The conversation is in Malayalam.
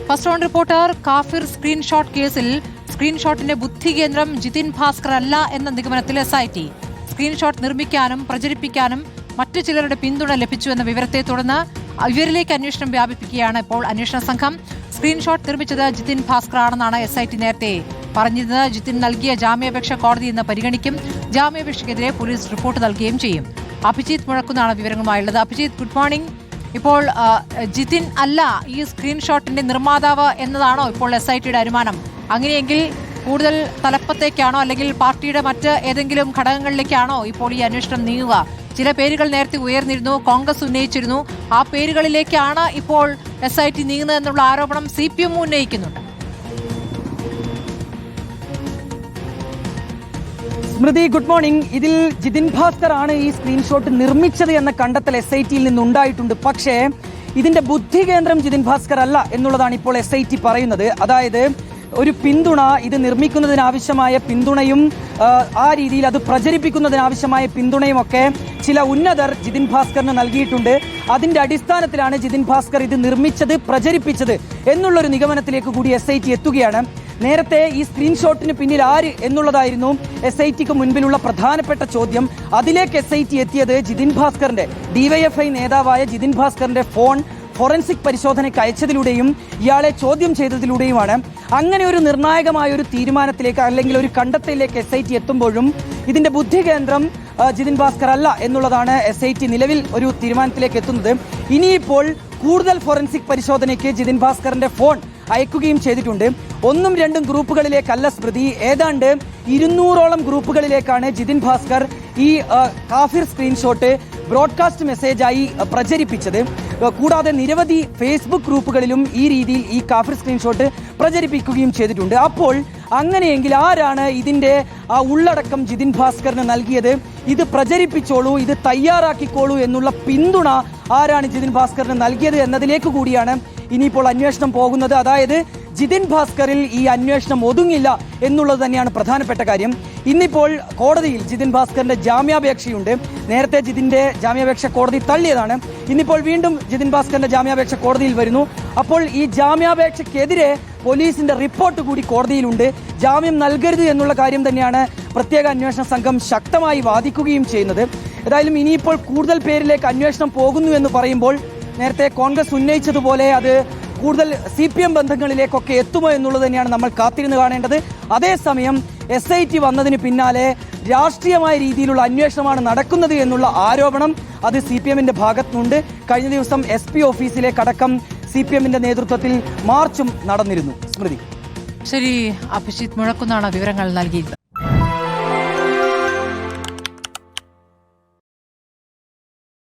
ഫസ്റ്റ് ഓൺ റിപ്പോർട്ടർ കാഫിർ സ്ക്രീൻഷോട്ട് കേസിൽ സ്ക്രീൻഷോട്ടിന്റെ ബുദ്ധികേന്ദ്രം ജിതിൻ ഭാസ്കർ അല്ല എന്ന നിഗമനത്തിൽ SIT. സ്ക്രീൻഷോട്ട് നിർമ്മിക്കാനും പ്രചരിപ്പിക്കാനും മറ്റു ചിലരുടെ പിന്തുണ ലഭിച്ചുവെന്ന വിവരത്തെ തുടർന്ന് ഇവരിലേക്ക് അന്വേഷണം വ്യാപിപ്പിക്കുകയാണ് ഇപ്പോൾ അന്വേഷണ സംഘം. സ്ക്രീൻഷോട്ട് നിർമ്മിച്ചത് ജിതിൻ ഭാസ്കർ ആണെന്നാണ് SIT നേരത്തെ പറഞ്ഞിരുന്നത്. ജിതിൻ നൽകിയ ജാമ്യാപേക്ഷ കോടതി ഇന്ന് പരിഗണിക്കും. ജാമ്യാപേക്ഷയ്ക്കെതിരെ പോലീസ് റിപ്പോർട്ട് നൽകുകയും ചെയ്യും. അഭിജിത്ത് മുഴക്കുന്നാണ് വിവരങ്ങളുമായുള്ളത്. Abhijith, good morning. ഇപ്പോൾ ജിതിൻ അല്ല ഈ സ്ക്രീൻഷോട്ടിന്റെ നിർമ്മാതാവ് എന്നതാണോ ഇപ്പോൾ SITയുടെ അനുമാനം? അങ്ങനെയെങ്കിൽ കൂടുതൽ തലപ്പത്തേക്കാണോ അല്ലെങ്കിൽ പാർട്ടിയുടെ മറ്റ് ഏതെങ്കിലും ഘടകങ്ങളിലേക്കാണോ ഇപ്പോൾ ഈ അന്വേഷണം നീങ്ങുക? ചില പേരുകൾ നേരത്തെ ഉയർന്നിരുന്നു, കോൺഗ്രസ് ഉന്നയിച്ചിരുന്നു. ആ പേരുകളിലേക്കാണ് ഇപ്പോൾ SIT നീങ്ങുന്നതെന്നുള്ള ആരോപണം CPM ഉന്നയിക്കുന്നുണ്ട്. സ്മൃതി, ഗുഡ് മോർണിംഗ്. ഇതിൽ ജിതിൻ ഭാസ്കർ ആണ് ഈ സ്ക്രീൻഷോട്ട് നിർമ്മിച്ചത് എന്ന കണ്ടെത്തൽ SITയിൽ നിന്നുണ്ടായിട്ടുണ്ട്. പക്ഷേ ഇതിന്റെ ബുദ്ധികേന്ദ്രം ജിതിൻ ഭാസ്കർ അല്ല എന്നുള്ളതാണ് ഇപ്പോൾ SIT പറയുന്നത്. അതായത് ഒരു പിന്തുണ, ഇത് നിർമ്മിക്കുന്നതിനാവശ്യമായ പിന്തുണയും ആ രീതിയിൽ അത് പ്രചരിപ്പിക്കുന്നതിനാവശ്യമായ പിന്തുണയും ഒക്കെ ചില ഉന്നതർ ജിതിൻ ഭാസ്കറിന് നൽകിയിട്ടുണ്ട്. അതിന്റെ അടിസ്ഥാനത്തിലാണ് ജിതിൻ ഭാസ്കർ ഇത് നിർമ്മിച്ചത്, പ്രചരിപ്പിച്ചത് എന്നുള്ളൊരു നിഗമനത്തിലേക്ക് കൂടി SIT എത്തുകയാണ്. നേരത്തെ ഈ സ്ക്രീൻഷോട്ടിന് പിന്നിൽ ആര് എന്നുള്ളതായിരുന്നു SITക്ക് മുൻപിലുള്ള പ്രധാനപ്പെട്ട ചോദ്യം. അതിലേക്ക് SIT എത്തിയത് ജിതിൻ ഭാസ്കറിന്റെ, DYFI നേതാവായ ജിതിൻ ഭാസ്കറിന്റെ ഫോൺ ഫോറൻസിക് പരിശോധനയ്ക്ക് അയച്ചതിലൂടെയും ഇയാളെ ചോദ്യം ചെയ്തതിലൂടെയുമാണ്. അങ്ങനെ ഒരു നിർണായകമായ ഒരു തീരുമാനത്തിലേക്ക് അല്ലെങ്കിൽ ഒരു കണ്ടെത്തലിലേക്ക് SIT എത്തുമ്പോഴും ഇതിന്റെ ബുദ്ധികേന്ദ്രം ജിതിൻ ഭാസ്കർ അല്ല എന്നുള്ളതാണ് SIT നിലവിൽ ഒരു തീരുമാനത്തിലേക്ക് എത്തുന്നത്. ഇനിയിപ്പോൾ കൂടുതൽ ഫോറൻസിക് പരിശോധനയ്ക്ക് ജിതിൻ ഭാസ്കറിന്റെ ഫോൺ അയക്കുകയും ചെയ്തിട്ടുണ്ട്. 1-2 ഗ്രൂപ്പുകളിലേക്കല്ല സ്മൃതി, ഏതാണ്ട് 200ഓളം ഗ്രൂപ്പുകളിലേക്കാണ് ജിതിൻ ഭാസ്കർ ഈ കാഫിർ സ്ക്രീൻഷോട്ട് ബ്രോഡ്കാസ്റ്റ് മെസ്സേജായി പ്രചരിപ്പിച്ചത്. കൂടാതെ നിരവധി ഫേസ്ബുക്ക് ഗ്രൂപ്പുകളിലും ഈ രീതിയിൽ ഈ കാഫിർ സ്ക്രീൻഷോട്ട് പ്രചരിപ്പിക്കുകയും ചെയ്തിട്ടുണ്ട്. അപ്പോൾ അങ്ങനെയെങ്കിൽ ആരാണ് ഇതിന്റെ ആ ഉള്ളടക്കം ജിതിൻ ഭാസ്കറിന് നൽകിയത്? ഇത് പ്രചരിപ്പിച്ചോളൂ, ഇത് തയ്യാറാക്കിക്കോളൂ എന്നുള്ള പിന്തുണ ആരാണ് ജിതിൻ ഭാസ്കറിന് നൽകിയത് എന്നതിലേക്ക് കൂടിയാണ് ഇനിയിപ്പോൾ അന്വേഷണം പോകുന്നത്. അതായത് ജിതിൻ ഭാസ്കറിൽ ഈ അന്വേഷണം ഒതുങ്ങില്ല എന്നുള്ളത് തന്നെയാണ് പ്രധാനപ്പെട്ട കാര്യം. ഇന്നിപ്പോൾ കോടതിയിൽ ജിതിൻ ഭാസ്കറിന്റെ ജാമ്യാപേക്ഷയുണ്ട്. നേരത്തെ ജിതിന്റെ ജാമ്യാപേക്ഷ കോടതി തള്ളിയതാണ്. ഇന്നിപ്പോൾ വീണ്ടും ജിതിൻ ഭാസ്കറിന്റെ ജാമ്യാപേക്ഷ കോടതിയിൽ വരുന്നു. അപ്പോൾ ഈ ജാമ്യാപേക്ഷയ്ക്കെതിരെ പോലീസിന്റെ റിപ്പോർട്ട് കൂടി കോടതിയിലുണ്ട്. ജാമ്യം നൽകരുത് എന്നുള്ള കാര്യം തന്നെയാണ് പ്രത്യേക അന്വേഷണ സംഘം ശക്തമായി വാദിക്കുകയും ചെയ്യുന്നത്. ഏതായാലും ഇനിയിപ്പോൾ കൂടുതൽ പേരിലേക്ക് അന്വേഷണം പോകുന്നു എന്ന് പറയുമ്പോൾ നേരത്തെ കോൺഗ്രസ് ഉന്നയിച്ചതുപോലെ അത് കൂടുതൽ CPM ബന്ധങ്ങളിലേക്കൊക്കെ എത്തുമോ എന്നുള്ളത് തന്നെയാണ് നമ്മൾ കാത്തിരുന്ന് കാണേണ്ടത്. അതേസമയം SIT വന്നതിന് പിന്നാലെ രാഷ്ട്രീയമായ രീതിയിലുള്ള അന്വേഷണമാണ് നടക്കുന്നത് എന്നുള്ള ആരോപണം അത് CPMന്റെ ഭാഗത്തുനിന്നുണ്ട്. കഴിഞ്ഞ ദിവസം SP ഓഫീസിലേക്കടക്കം CPMന്റെ നേതൃത്വത്തിൽ മാർച്ചും നടന്നിരുന്നു. സ്മൃതി. ശരി, അഭിജിത്ത് മുഴക്കുന്നാണ് വിവരങ്ങൾ നൽകിയത്.